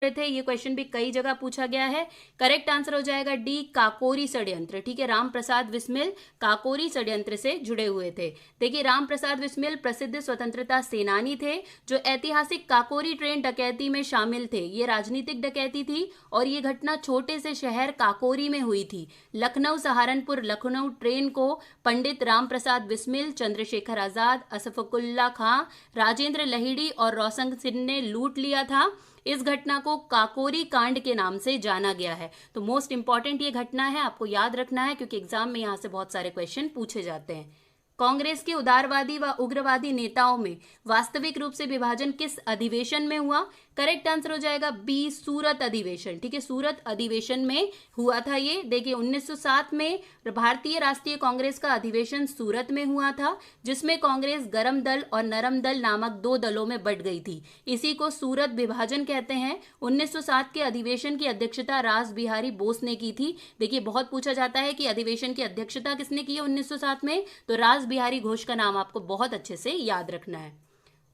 थे, ये क्वेश्चन भी कई जगह पूछा गया है। करेक्ट आंसर हो जाएगा डी, काकोरी षड्यंत्र। ठीक है, राम प्रसाद बिस्मिल काकोरी षड्यंत्र से जुड़े हुए थे। देखिए, राम प्रसाद बिस्मिल प्रसिद्ध स्वतंत्रता सेनानी थे जो ऐतिहासिक काकोरी ट्रेन डकैती में शामिल थे। ये राजनीतिक डकैती थी और ये घटना छोटे से शहर काकोरी में हुई थी। लखनऊ सहारनपुर लखनऊ ट्रेन को पंडित राम प्रसाद बिस्मिल, चंद्रशेखर आजाद, असफकुल्ला खां, राजेंद्र लहिड़ी और रोशन सिंह ने लूट लिया था। इस घटना को काकोरी कांड के नाम से जाना गया है। तो मोस्ट इंपॉर्टेंट ये घटना है, आपको याद रखना है क्योंकि एग्जाम में यहां से बहुत सारे क्वेश्चन पूछे जाते हैं। कांग्रेस के उदारवादी व उग्रवादी नेताओं में वास्तविक रूप से विभाजन किस अधिवेशन में हुआ? करेक्ट आंसर हो जाएगा बी, सूरत अधिवेशन। ठीक है, सूरत अधिवेशन में हुआ था ये। देखिए, 1907 में भारतीय राष्ट्रीय कांग्रेस का अधिवेशन सूरत में हुआ था, जिसमें कांग्रेस गरम दल और नरम दल नामक दो दलों में बंट गई थी। इसी को सूरत विभाजन कहते हैं। 1907 के अधिवेशन की अध्यक्षता रास बिहारी बोस ने की थी। देखिए, बहुत पूछा जाता है कि अधिवेशन की अध्यक्षता किसने की है 1907 में, तो रास बिहारी घोष का नाम आपको बहुत अच्छे से याद रखना है।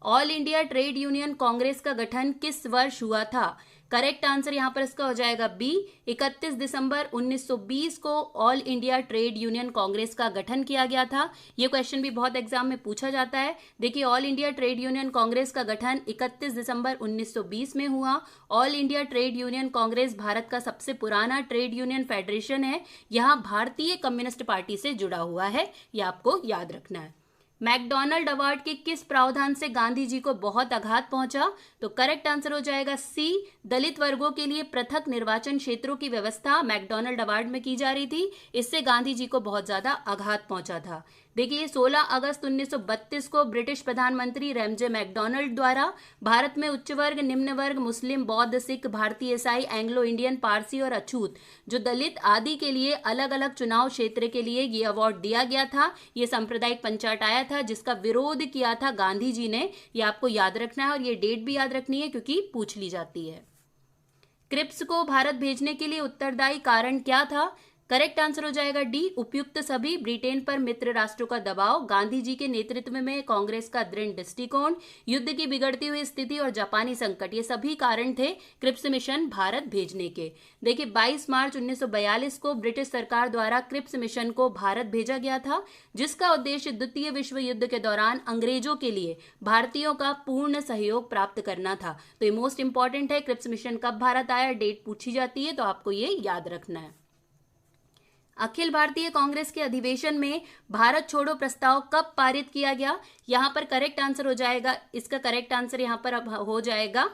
All India trade union Congress का गठन किस वर्ष हुआ था? करेक्ट आंसर यहां पर इसका हो जाएगा बी, 31 दिसंबर 1920 को all India trade union Congress का गठन किया गया था। यह क्वेश्चन भी बहुत एग्जाम में पूछा जाता है। देखिए, all India trade union Congress का गठन 31 दिसंबर 1920 में हुआ। All India trade union Congress Bharat का सबसे पुराना ट्रेड यूनियन फेडरेशन है। यहां भारतीय कम्युनिस्ट पार्टी से जुड़ा हुआ है, यह आपको याद रखना है। मैकडॉनल्ड अवार्ड के किस प्रावधान से गांधी जी को बहुत आघात पहुंचा? तो करेक्ट आंसर हो जाएगा सी, दलित वर्गों के लिए पृथक निर्वाचन क्षेत्रों की व्यवस्था मैकडॉनल्ड अवार्ड में की जा रही थी। इससे गांधी जी को बहुत ज्यादा आघात पहुंचा था। देखिए, 16 अगस्त 1932 को ब्रिटिश प्रधानमंत्री रैमजे मैकडॉनल्ड द्वारा भारत में उच्च वर्ग, निम्न वर्ग, मुस्लिम, बौद्ध, सिख, भारतीय ईसाई, एंग्लो इंडियन, पारसी और अछूत जो दलित आदि के लिए अलग अलग चुनाव क्षेत्र के लिए ये अवार्ड दिया गया था। ये सांप्रदायिक पंचायत आया था जिसका विरोध किया था गांधी जी ने। ये आपको याद रखना है और ये डेट भी याद रखनी है क्योंकि पूछ ली जाती है। क्रिप्स को भारत भेजने के लिए उत्तरदायी कारण क्या था? करेक्ट आंसर हो जाएगा डी, उपयुक्त सभी, ब्रिटेन पर मित्र राष्ट्रों का दबाव, गांधी जी के नेतृत्व में कांग्रेस का दृढ़ दृष्टिकोण, युद्ध की बिगड़ती हुई स्थिति और जापानी संकट, ये सभी कारण थे क्रिप्स मिशन भारत भेजने के। देखिए, 22 मार्च 1942 को ब्रिटिश सरकार द्वारा क्रिप्स मिशन को भारत भेजा गया था, जिसका उद्देश्य द्वितीय विश्व युद्ध के दौरान अंग्रेजों के लिए भारतीयों का पूर्ण सहयोग प्राप्त करना था। तो ये मोस्ट इंपॉर्टेंट है, क्रिप्स मिशन कब भारत आया, डेट पूछी जाती है, तो आपको ये याद रखना है। अखिल भारतीय कांग्रेस के अधिवेशन में भारत छोड़ो प्रस्ताव कब पारित किया गया? यहां पर करेक्ट आंसर हो जाएगा, इसका करेक्ट आंसर यहां पर अब हो जाएगा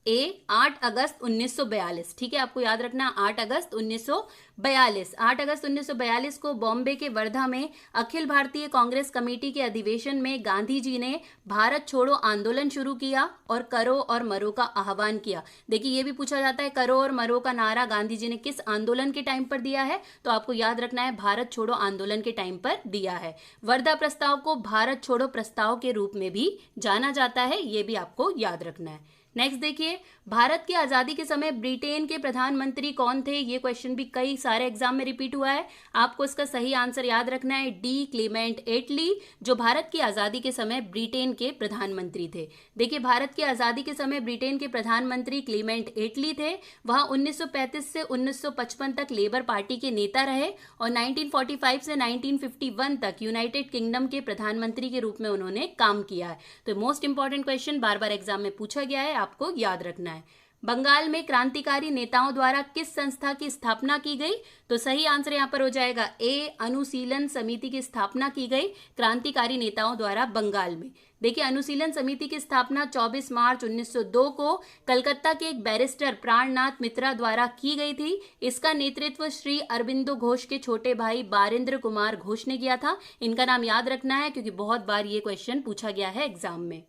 ए, 8 अगस्त 1942। ठीक है, आपको याद रखना 8 अगस्त 1942। 8 अगस्त 1942 को बॉम्बे के वर्धा में अखिल भारतीय कांग्रेस कमेटी के अधिवेशन में गांधी जी ने भारत छोड़ो आंदोलन शुरू किया और करो और मरो का आह्वान किया। देखिए, ये भी पूछा जाता है करो और मरो का नारा गांधी जी ने किस आंदोलन के टाइम पर दिया है, तो आपको याद रखना है भारत छोड़ो आंदोलन के टाइम पर दिया है। वर्धा प्रस्ताव को भारत छोड़ो प्रस्ताव के रूप में भी जाना जाता है, ये भी आपको याद रखना है। नेक्स्ट देखिए, भारत की आजादी के समय ब्रिटेन के प्रधानमंत्री कौन थे? ये क्वेश्चन भी कई सारे एग्जाम में रिपीट हुआ है। आपको इसका सही आंसर याद रखना है डी, क्लेमेंट एटली, जो भारत की आजादी के समय ब्रिटेन के प्रधानमंत्री थे। देखिए, भारत की आजादी के समय ब्रिटेन के प्रधानमंत्री क्लेमेंट एटली थे। वह 1935 से 1955 तक लेबर पार्टी के नेता रहे और 1945 से 1951 तक यूनाइटेड किंगडम के प्रधानमंत्री के रूप में उन्होंने काम किया है। तो मोस्ट इंपॉर्टेंट क्वेश्चन बार बार एग्जाम में पूछा गया है, आपको याद रखना है। बंगाल में क्रांतिकारी नेताओं द्वारा किस संस्था की स्थापना की गई? तो सही आंसर यहां पर हो जाएगा ए, अनुशीलन समिति की स्थापना की गई क्रांतिकारी नेताओं द्वारा बंगाल में। देखिए, अनुशीलन समिति की स्थापना 24 मार्च 1902 को कलकत्ता के एक बैरिस्टर प्राणनाथ मित्रा द्वारा की गई थी। इसका नेतृत्व श्री अरबिंदो घोष के छोटे भाई बारेंद्र कुमार घोष ने किया था। इनका नाम याद रखना है क्योंकि बहुत बार ये क्वेश्चन पूछा गया है एग्जाम में।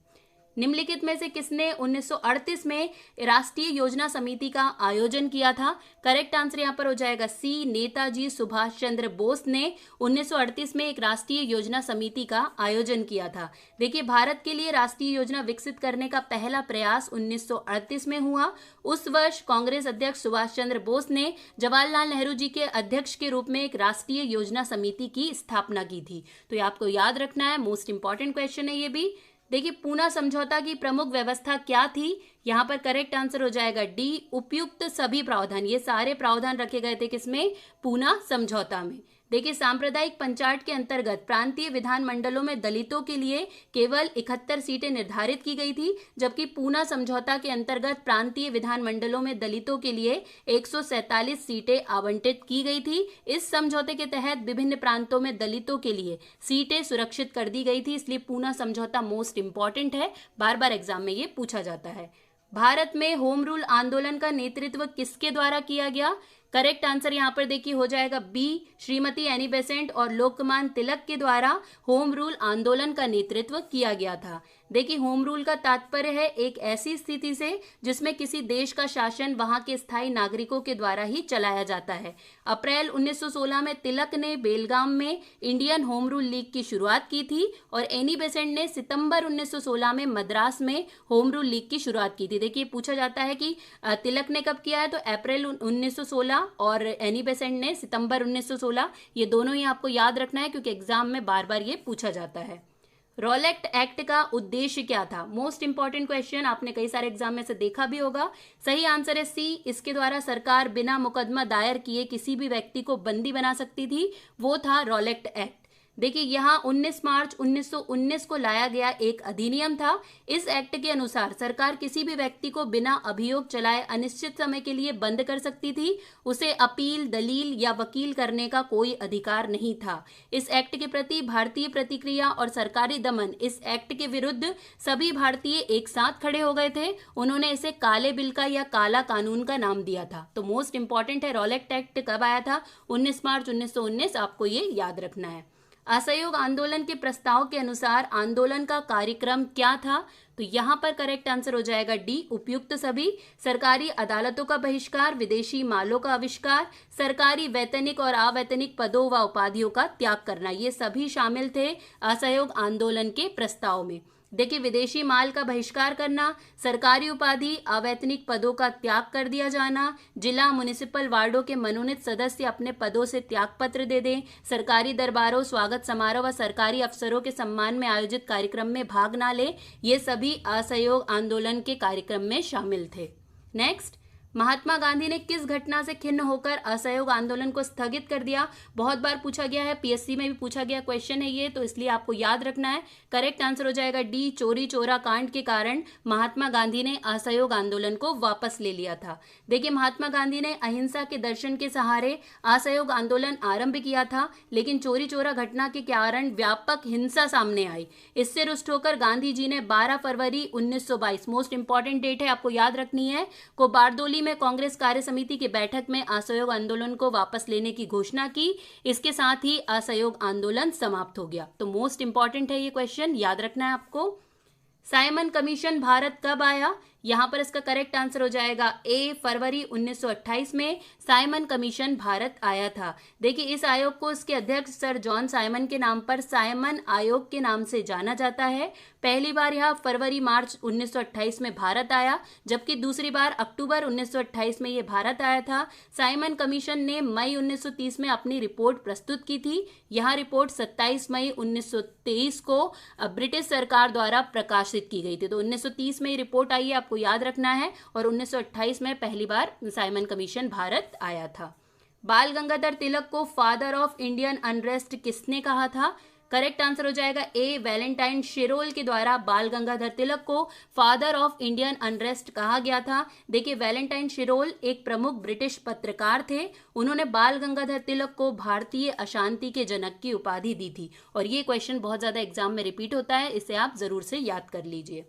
निम्नलिखित में से किसने 1938 में राष्ट्रीय योजना समिति का आयोजन किया था? करेक्ट आंसर यहां पर हो जाएगा सी, नेताजी सुभाष चंद्र बोस ने 1938 में एक राष्ट्रीय योजना समिति का आयोजन किया था। देखिए, भारत के लिए राष्ट्रीय योजना विकसित करने का पहला प्रयास 1938 में हुआ। उस वर्ष कांग्रेस अध्यक्ष सुभाष चंद्र बोस ने जवाहरलाल नेहरू जी के अध्यक्ष के रूप में एक राष्ट्रीय योजना समिति की स्थापना की थी। तो ये आपको याद रखना है, मोस्ट इंपॉर्टेंट क्वेश्चन है ये भी। देखिए पूना समझौता की प्रमुख व्यवस्था क्या थी? यहाँ पर करेक्ट आंसर हो जाएगा डी, उपयुक्त सभी प्रावधान। ये सारे प्रावधान रखे गए थे किसमें? पूना समझौता में। देखिए सांप्रदायिक पंचायत के अंतर्गत प्रांतीय विधानमंडलों में दलितों के लिए केवल 71 सीटें निर्धारित की गई थी, जबकि पूना समझौता के अंतर्गत प्रांतीय विधानमंडलों में दलितों के लिए 147 सीटें आवंटित की गई थी। इस समझौते के तहत विभिन्न प्रांतों में दलितों के लिए सीटें सुरक्षित कर दी गई थी, इसलिए पूना समझौता मोस्ट इंपॉर्टेंट है, बार बार एग्जाम में ये पूछा जाता है। भारत में होम रूल आंदोलन का नेतृत्व किसके द्वारा किया गया? करेक्ट आंसर यहाँ पर देखिए हो जाएगा बी, श्रीमती एनी बेसेंट और लोकमान्य तिलक के द्वारा होम रूल आंदोलन का नेतृत्व किया गया था। देखिए होम रूल का तात्पर्य है एक ऐसी स्थिति से जिसमें किसी देश का शासन वहां के स्थायी नागरिकों के द्वारा ही चलाया जाता है। अप्रैल 1916 में तिलक ने बेलगाम में इंडियन होम रूल लीग की शुरुआत की थी और एनी बेसेंट ने सितंबर 1916 में मद्रास में होम रूल लीग की शुरुआत की थी। देखिए पूछा जाता है कि तिलक ने कब किया है, तो अप्रैल 1916 और एनी बेसेंट ने सितंबर 1916। ये दोनों ही आपको याद रखना है क्योंकि एग्जाम में बार बार ये पूछा जाता है। रॉलेट एक्ट का उद्देश्य क्या था? मोस्ट इंपॉर्टेंट क्वेश्चन, आपने कई सारे एग्जाम में से देखा भी होगा। सही आंसर है सी, इसके द्वारा सरकार बिना मुकदमा दायर किए किसी भी व्यक्ति को बंदी बना सकती थी, वो था रॉलेट एक्ट। देखिए यहाँ 19 मार्च 1919 को लाया गया एक अधिनियम था। इस एक्ट के अनुसार सरकार किसी भी व्यक्ति को बिना अभियोग चलाए अनिश्चित समय के लिए बंद कर सकती थी। उसे अपील, दलील या वकील करने का कोई अधिकार नहीं था। इस एक्ट के प्रति भारतीय प्रतिक्रिया और सरकारी दमन, इस एक्ट के विरुद्ध सभी भारतीय एक साथ खड़े हो गए थे। उन्होंने इसे काले बिल का या काला कानून का नाम दिया था। तो मोस्ट इंपॉर्टेंट है रॉलेट एक्ट कब आया था? 19 मार्च 1919, आपको ये याद रखना है। असहयोग आंदोलन के प्रस्ताव के अनुसार आंदोलन का कार्यक्रम क्या था? तो यहाँ पर करेक्ट आंसर हो जाएगा डी, उपयुक्त सभी। सरकारी अदालतों का बहिष्कार, विदेशी मालों का आविष्कार, सरकारी वैतनिक और अवैतनिक पदों व उपाधियों का त्याग करना, ये सभी शामिल थे असहयोग आंदोलन के प्रस्ताव में। देखिए विदेशी माल का बहिष्कार करना, सरकारी उपाधि, अवैतनिक पदों का त्याग कर दिया जाना, जिला म्युनिसिपल वार्डों के मनोनीत सदस्य अपने पदों से त्याग पत्र दे दें, सरकारी दरबारों, स्वागत समारोह व सरकारी अफसरों के सम्मान में आयोजित कार्यक्रम में भाग ना ले, ये सभी असहयोग आंदोलन के कार्यक्रम में शामिल थे। नेक्स्ट, महात्मा गांधी ने किस घटना से खिन्न होकर असहयोग आंदोलन को स्थगित कर दिया? बहुत बार पूछा गया है, पीएससी में भी पूछा गया क्वेश्चन है ये, तो इसलिए आपको याद रखना है। करेक्ट आंसर हो जाएगा डी, चोरी चोरा कांड के कारण महात्मा गांधी ने असहयोग आंदोलन को वापस ले लिया था। देखिए महात्मा गांधी ने अहिंसा के दर्शन के सहारे असहयोग आंदोलन आरंभ किया था, लेकिन चोरी चोरा घटना के कारण व्यापक हिंसा सामने आई। इससे रुष्ट होकर गांधी जी ने 12 फरवरी 1922, मोस्ट इंपॉर्टेंट डेट है, आपको याद रखनी है, को बारडोली में कांग्रेस कार्य समिति की बैठक में असहयोग आंदोलन को वापस लेने की घोषणा की। इसके साथ ही असहयोग आंदोलन समाप्त हो गया। तो मोस्ट इंपॉर्टेंट है ये क्वेश्चन, याद रखना है आपको। साइमन कमीशन भारत कब आया? यहां पर इसका करेक्ट आंसर हो जाएगा ए, फरवरी 1928 में साइमन कमीशन भारत आया था। देखिए इस आयोग को इसके अध्यक्ष सर जॉन साइमन के नाम पर साइमन आयोग के नाम से जाना जाता है। पहली बार यह फरवरी मार्च 1928 में भारत आया, जबकि दूसरी बार अक्टूबर 1928 में यह भारत आया था। साइमन कमीशन ने मई 1930 में अपनी रिपोर्ट प्रस्तुत की थी। यह रिपोर्ट 27 मई 1923 को ब्रिटिश सरकार द्वारा प्रकाशित की गई थी। तो 1930 में ये रिपोर्ट आई है, आपको याद रखना है, और 1928 में पहली बार साइमन कमीशन भारत आया था। बाल गंगाधर तिलक को फादर ऑफ इंडियन अनरेस्ट किसने कहा था? करेक्ट आंसर हो जाएगा ए, वैलेंटाइन शिरोल के द्वारा बाल गंगाधर तिलक को फादर ऑफ इंडियन अनरेस्ट कहा गया था। देखिए वैलेंटाइन शिरोल एक प्रमुख ब्रिटिश पत्रकार थे। उन्होंने बाल गंगाधर तिलक को भारतीय अशांति के जनक की उपाधि दी थी, और ये क्वेश्चन बहुत ज्यादा एग्जाम में रिपीट होता है, इसे आप जरूर से याद कर लीजिए।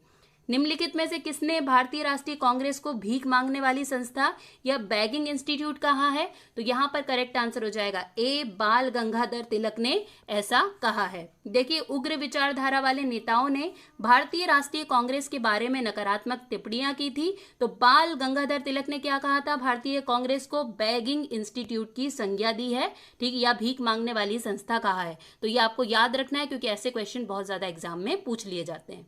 निम्नलिखित में से किसने भारतीय राष्ट्रीय कांग्रेस को भीख मांगने वाली संस्था या बैगिंग इंस्टीट्यूट कहा है? तो यहाँ पर करेक्ट आंसर हो जाएगा ए, बाल गंगाधर तिलक ने ऐसा कहा है। देखिए उग्र विचारधारा वाले नेताओं ने भारतीय राष्ट्रीय कांग्रेस के बारे में नकारात्मक टिप्पणियां की थी, तो बाल गंगाधर तिलक ने क्या कहा था? भारतीय कांग्रेस को बैगिंग इंस्टीट्यूट की संज्ञा दी है, ठीक है, या भीख मांगने वाली संस्था कहा है। तो ये आपको याद रखना है क्योंकि ऐसे क्वेश्चन बहुत ज्यादा एग्जाम में पूछ लिए जाते हैं।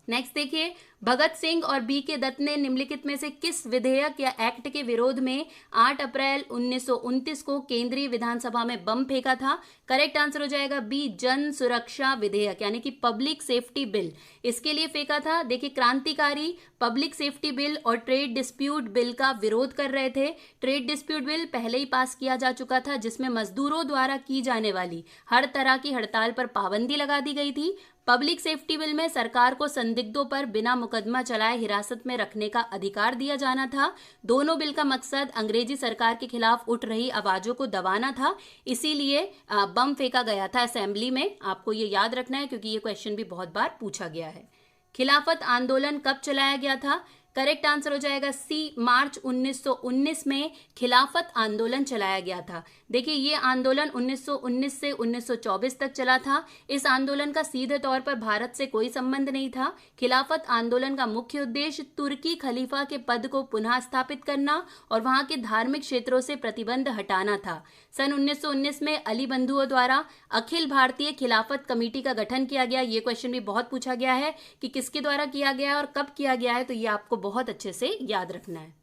नेक्स्ट देखिए, भगत सिंह और बी के दत्त ने निम्नलिखित में से किस विधेयक या एक्ट के विरोध में 8 अप्रैल 1929 को केंद्रीय विधानसभा में बम फेंका था? करेक्ट आंसर हो जाएगा बी, जन सुरक्षा विधेयक यानी कि पब्लिक सेफ्टी बिल। इसके लिए फेंका था, देखिए क्रांतिकारी पब्लिक सेफ्टी बिल और ट्रेड डिस्प्यूट बिल का विरोध कर रहे थे। ट्रेड डिस्प्यूट बिल पहले ही पास किया जा चुका था, जिसमें मजदूरों द्वारा की जाने वाली हर तरह की हड़ताल पर पाबंदी लगा दी गई थी। पब्लिक सेफ्टी बिल में सरकार को संदिग्धों पर बिना मुकदमा चलाए हिरासत में रखने का अधिकार दिया जाना था। दोनों बिल का मकसद अंग्रेजी सरकार के खिलाफ उठ रही आवाजों को दबाना था, इसीलिए बम फेंका गया था असेंबली में। आपको ये याद रखना है क्योंकि ये क्वेश्चन भी बहुत बार पूछा गया है। खिलाफत आंदोलन कब चलाया गया था? करेक्ट आंसर हो जाएगा सी, मार्च 1919 में खिलाफत आंदोलन चलाया गया था। देखिए ये आंदोलन 1919 से 1924 तक चला था। इस आंदोलन का सीधे तौर पर भारत से कोई संबंध नहीं था। खिलाफत आंदोलन का मुख्य उद्देश्य तुर्की खलीफा के पद को पुनः स्थापित करना और वहां के धार्मिक क्षेत्रों से प्रतिबंध हटाना था। सन 1919 में अली बंधुओं द्वारा अखिल भारतीय खिलाफत कमेटी का गठन किया गया। ये क्वेश्चन भी बहुत पूछा गया है कि किसके द्वारा किया गया और कब किया गया है, तो ये आपको बहुत अच्छे से याद रखना है।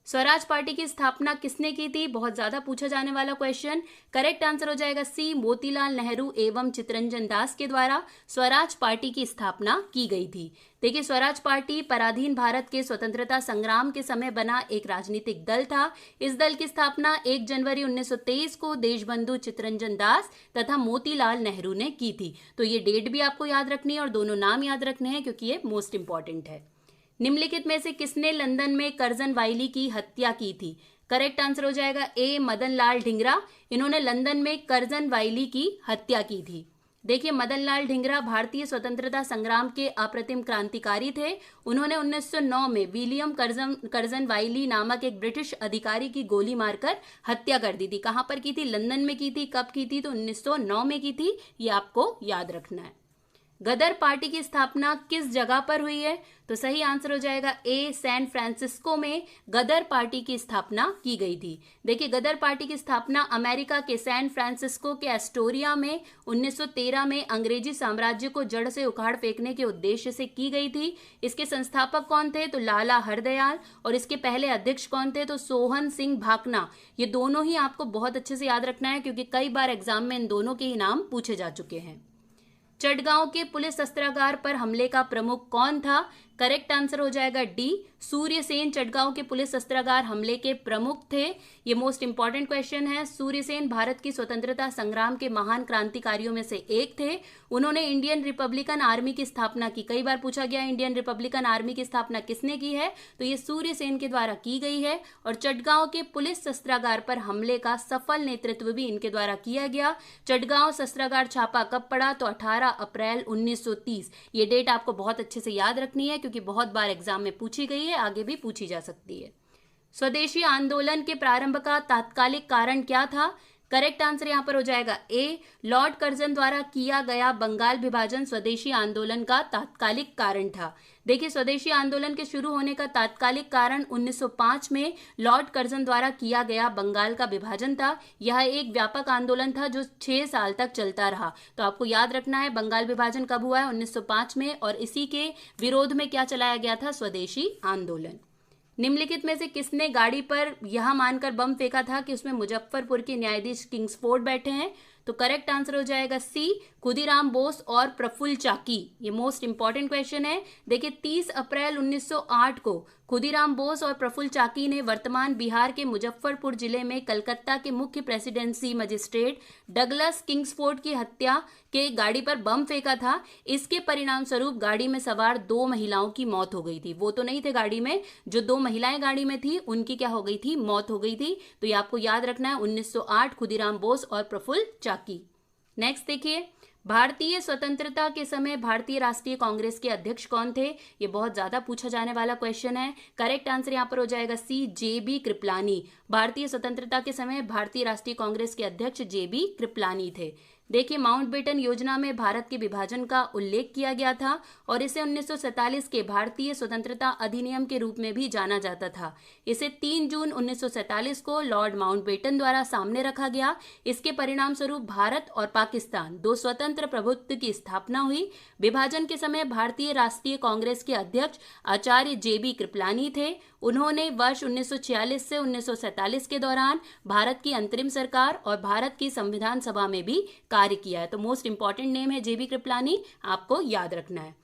स्वराज पार्टी की स्थापना किसने की थी? बहुत ज्यादा पूछा जाने वाला क्वेश्चन। करेक्ट आंसर हो जाएगा सी, मोतीलाल नेहरू एवं चित्तरंजन दास के द्वारा स्वराज पार्टी की स्थापना की गई थी। देखिए स्वराज पार्टी पराधीन भारत के स्वतंत्रता संग्राम के समय बना एक राजनीतिक दल था। इस दल की स्थापना 1 जनवरी 1923 को देशबंधु चित्तरंजन दास तथा मोतीलाल नेहरू ने की थी। तो ये डेट भी आपको याद रखनी है और दोनों नाम याद रखने हैं क्योंकि ये मोस्ट इंपॉर्टेंट है। निम्नलिखित में से किसने लंदन में कर्जन वाइली की हत्या की थी? करेक्ट आंसर हो जाएगा ए, मदन लाल ढींगरा। इन्होंने लंदन में कर्जन वाइली की हत्या की थी। देखिए मदन लाल ढींगरा भारतीय स्वतंत्रता संग्राम के अप्रतिम क्रांतिकारी थे। उन्होंने 1909 में विलियम कर्जन वाइली नामक एक ब्रिटिश अधिकारी की गोली मारकर हत्या कर दी थी। कहां पर की थी? लंदन में की थी। कब की थी? तो 1909 में की थी। ये आपको याद रखना है। गदर पार्टी की स्थापना किस जगह पर हुई है? तो सही आंसर हो जाएगा ए, सैन फ्रांसिस्को में गदर पार्टी की स्थापना की गई थी। देखिए गदर पार्टी की स्थापना अमेरिका के सैन फ्रांसिस्को के एस्टोरिया में 1913 में अंग्रेजी साम्राज्य को जड़ से उखाड़ फेंकने के उद्देश्य से की गई थी। इसके संस्थापक कौन थे? तो लाला हरदयाल। और इसके पहले अध्यक्ष कौन थे? तो सोहन सिंह भाकना। ये दोनों ही आपको बहुत अच्छे से याद रखना है क्योंकि कई बार एग्जाम में इन दोनों के ही नाम पूछे जा चुके हैं। चटगांव के पुलिस शस्त्रागार पर हमले का प्रमुख कौन था? करेक्ट आंसर हो जाएगा डी, सूर्यसेन चटगांव के पुलिस शस्त्रागार हमले के प्रमुख थे। ये मोस्ट इंपॉर्टेंट क्वेश्चन है। सूर्यसेन भारत की स्वतंत्रता संग्राम के महान क्रांतिकारियों में से एक थे। उन्होंने इंडियन रिपब्लिकन आर्मी की स्थापना की। कई बार पूछा गया इंडियन रिपब्लिकन आर्मी की स्थापना किसने की है? तो ये सूर्यसेन के द्वारा की गई है। और चटगांव के पुलिस शस्त्रागार पर हमले का सफल नेतृत्व भी इनके द्वारा किया गया। चटगांव शस्त्रागार छापा कब पड़ा? तो 18 अप्रैल 1930। ये डेट आपको बहुत अच्छे से याद रखनी है क्योंकि बहुत बार एग्जाम में पूछी गई है, आगे भी पूछी जा सकती है। स्वदेशी आंदोलन के प्रारंभ का तात्कालिक कारण क्या था? करेक्ट आंसर यहां पर हो जाएगा ए, लॉर्ड कर्जन द्वारा किया गया बंगाल विभाजन स्वदेशी आंदोलन का तात्कालिक कारण था। देखिए स्वदेशी आंदोलन के शुरू होने का तात्कालिक कारण 1905 में लॉर्ड कर्जन द्वारा किया गया बंगाल का विभाजन था। यह एक व्यापक आंदोलन था जो 6 साल तक चलता रहा। तो आपको याद रखना है बंगाल विभाजन कब हुआ है? 1905 में। और इसी के विरोध में क्या चलाया गया था? स्वदेशी आंदोलन। निम्नलिखित में से किसने गाड़ी पर यह मानकर बम फेंका था कि उसमें मुजफ्फरपुर के न्यायाधीश किंग्सफोर्ड बैठे हैं? तो करेक्ट आंसर हो जाएगा सी, खुदीराम बोस और प्रफुल्ल चाकी। ये मोस्ट इंपॉर्टेंट क्वेश्चन है। देखिए 30 अप्रैल 1908 को खुदीराम बोस और प्रफुल्ल चाकी ने वर्तमान बिहार के मुजफ्फरपुर जिले में कलकत्ता के मुख्य प्रेसिडेंसी मजिस्ट्रेट डगलस किंग्सफोर्ड की हत्या के गाड़ी पर बम फेंका था। इसके परिणाम स्वरूप गाड़ी में सवार 2 महिलाओं की मौत हो गई थी। वो तो नहीं थे गाड़ी में, जो 2 महिलाएं गाड़ी में थी उनकी क्या हो गई थी? मौत हो गई थी। तो ये आपको याद रखना है 1908, खुदीराम बोस और प्रफुल्ल चाकी। नेक्स्ट देखिए, भारतीय स्वतंत्रता के समय भारतीय राष्ट्रीय कांग्रेस के अध्यक्ष कौन थे? ये बहुत ज्यादा पूछा जाने वाला क्वेश्चन है। करेक्ट आंसर यहां पर हो जाएगा सी, जे.बी. कृपलानी। भारतीय स्वतंत्रता के समय भारतीय राष्ट्रीय कांग्रेस के अध्यक्ष जे.बी. कृपलानी थे। देखिए, माउंटबेटन योजना में भारत के विभाजन का उल्लेख किया गया था और इसे 1947 के भारतीय स्वतंत्रता अधिनियम के रूप में भी जाना जाता था। इसे 3 जून 1947 को लॉर्ड माउंटबेटन द्वारा सामने रखा गया। इसके परिणाम स्वरूप भारत और पाकिस्तान 2 स्वतंत्र प्रभुत्व की स्थापना हुई। विभाजन के समय भारतीय राष्ट्रीय कांग्रेस के अध्यक्ष आचार्य JB कृपलानी थे। उन्होंने वर्ष 1946 से 1947 के दौरान भारत की अंतरिम सरकार और भारत की संविधान सभा में भी कार्य किया है। तो मोस्ट इंपॉर्टेंट नेम है JB कृपलानी, आपको याद रखना है।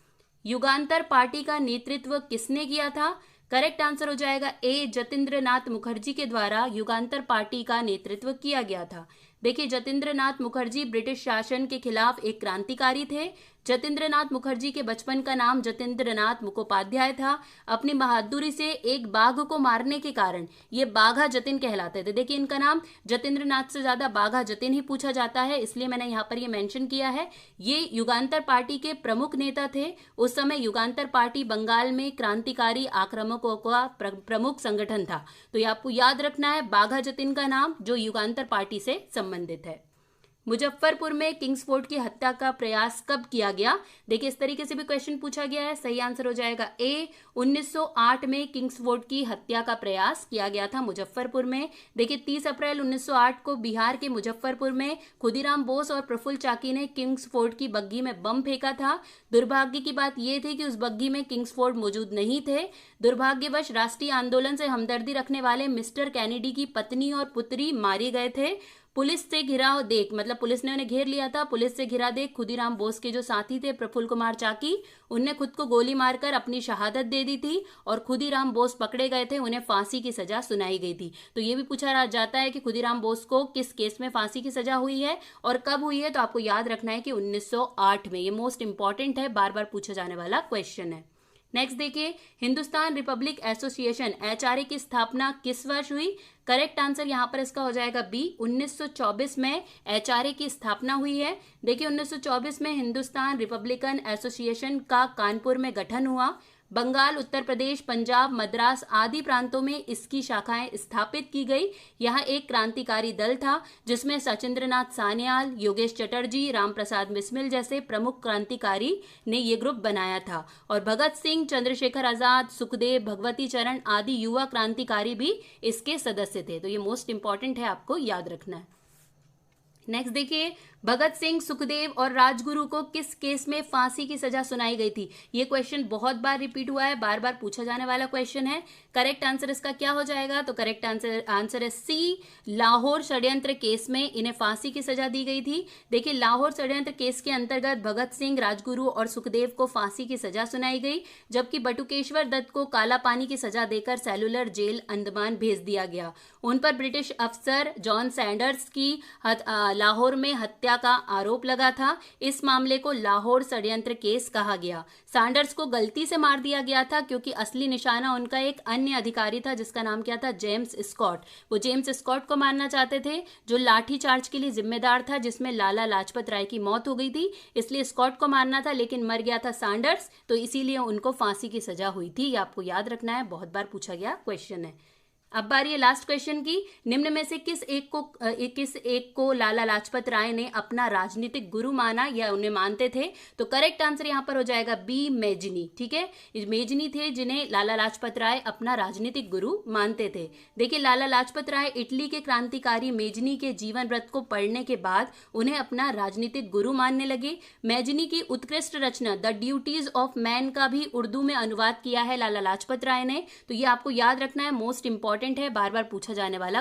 युगांतर पार्टी का नेतृत्व किसने किया था? करेक्ट आंसर हो जाएगा A, जतिंद्र नाथ मुखर्जी के द्वारा युगांतर पार्टी का नेतृत्व किया गया था। देखिए, जतिंद्र नाथ मुखर्जी ब्रिटिश शासन के खिलाफ एक क्रांतिकारी थे। जतिंद्र नाथ मुखर्जी के बचपन का नाम जतिंद्र नाथ मुखोपाध्याय था। अपनी बहादुरी से एक बाघ को मारने के कारण ये बाघा जतिन कहलाते थे। देखिए, इनका नाम जतिंद्र नाथ से ज्यादा बाघा जतिन ही पूछा जाता है, इसलिए मैंने यहाँ पर ये मेंशन किया है। ये युगांतर पार्टी के प्रमुख नेता थे। उस समय युगांतर पार्टी बंगाल में क्रांतिकारी आक्रामकों का प्रमुख संगठन था। तो ये आपको याद रखना है, बाघा जतिन का नाम, जो युगांतर पार्टी से संबंधित है। मुजफ्फरपुर में किंग्सफोर्ड की हत्या का प्रयास कब किया गया? देखिए, इस तरीके से भी क्वेश्चन पूछा गया है। सही आंसर हो जाएगा A, 1908 में किंग्सफोर्ड की हत्या का प्रयास किया गया था मुजफ्फरपुर में। देखिए, 30 अप्रैल 1908 को बिहार के मुजफ्फरपुर में खुदीराम बोस और प्रफुल्ल चाकी ने किंग्सफोर्ड की बग्घी में बम फेंका था। दुर्भाग्य की बात यह थी कि उस बग्घी में किंग्सफोर्ड मौजूद नहीं थे। दुर्भाग्यवश राष्ट्रीय आंदोलन से हमदर्दी रखने वाले मिस्टर कैनेडी की पत्नी और पुत्री मारे गए थे। पुलिस से घिराव देख, मतलब पुलिस ने उन्हें घेर लिया था। पुलिस से घिरा देख खुदीराम बोस के जो साथी थे प्रफुल्ल कुमार चाकी, उनने खुद को गोली मारकर अपनी शहादत दे दी थी और खुदीराम बोस पकड़े गए थे, उन्हें फांसी की सजा सुनाई गई थी। तो ये भी पूछा जाता है कि खुदीराम बोस को किस केस में फांसी की सजा हुई है और कब हुई है। तो आपको याद रखना है कि 1908 में। ये मोस्ट इंपॉर्टेंट है, बार बार पूछा जाने वाला क्वेश्चन है। नेक्स्ट देखिए, हिंदुस्तान रिपब्लिक एसोसिएशन HRA की स्थापना किस वर्ष हुई? करेक्ट आंसर यहां पर इसका हो जाएगा B, 1924 में HRA की स्थापना हुई है। देखिए, 1924 में हिंदुस्तान रिपब्लिकन एसोसिएशन का कानपुर में गठन हुआ। बंगाल, उत्तर प्रदेश, पंजाब, मद्रास आदि प्रांतों में इसकी शाखाएं स्थापित की गई। यह एक क्रांतिकारी दल था जिसमें सचिंद्रनाथ सान्याल, योगेश चटर्जी, रामप्रसाद बिस्मिल जैसे प्रमुख क्रांतिकारी ने ये ग्रुप बनाया था। और भगत सिंह, चंद्रशेखर आजाद, सुखदेव, भगवती चरण आदि युवा क्रांतिकारी भी इसके सदस्य थे। तो ये मोस्ट इंपॉर्टेंट है, आपको याद रखना है। नेक्स्ट देखिए, भगत सिंह, सुखदेव और राजगुरु को किस केस में फांसी की सजा सुनाई गई थी? ये क्वेश्चन बहुत बार रिपीट हुआ है, बार बार पूछा जाने वाला क्वेश्चन है। करेक्ट आंसर इसका क्या हो जाएगा? तो करेक्ट आंसर है C, लाहौर षड्यंत्र केस में इन्हें फांसी की सजा दी गई थी। देखिए, लाहौर षड्यंत्र केस के अंतर्गत भगत सिंह, राजगुरु और सुखदेव को फांसी की सजा सुनाई गई, जबकि बटुकेश्वर दत्त को काला पानी की सजा देकर सेलुलर जेल अंडमान भेज दिया गया। उन पर ब्रिटिश अफसर जॉन सैंडर्स की लाहौर में हत्या का आरोप लगा था। इस मामले को लाहौर षड्यंत्र केस कहा गया। सैंडर्स को गलती से मार दिया गया था क्योंकि असली निशाना उनका एक अन्य अधिकारी था जिसका नाम क्या था? James Scott. वो जेम्स स्कॉट को मारना चाहते थे जो लाठी चार्ज के लिए जिम्मेदार था, जिसमें लाला लाजपत राय की मौत हो गई थी। इसलिए स्कॉट को मारना था, लेकिन मर गया था सैंडर्स, तो इसीलिए उनको फांसी की सजा हुई थी। ये आपको याद रखना है, बहुत बार पूछा गया क्वेश्चन है। अब बारी है लास्ट क्वेश्चन की। निम्न में से किस एक को लाला लाजपत राय ने अपना राजनीतिक गुरु माना या उन्हें मानते थे? तो करेक्ट आंसर यहां पर हो जाएगा B, मेजनी। ठीक है, मेजनी थे जिन्हें लाला लाजपत राय अपना राजनीतिक गुरु मानते थे। देखिए, लाला लाजपत राय इटली के क्रांतिकारी मेजनी के जीवन वृत्त को पढ़ने के बाद उन्हें अपना राजनीतिक गुरु मानने लगे। मेजनी की उत्कृष्ट रचना द ड्यूटीज ऑफ मैन का भी उर्दू में अनुवाद किया है लाला लाजपत राय ने। तो ये आपको याद रखना है, मोस्ट इंपॉर्टेंट है, बार बार पूछा जाने वाला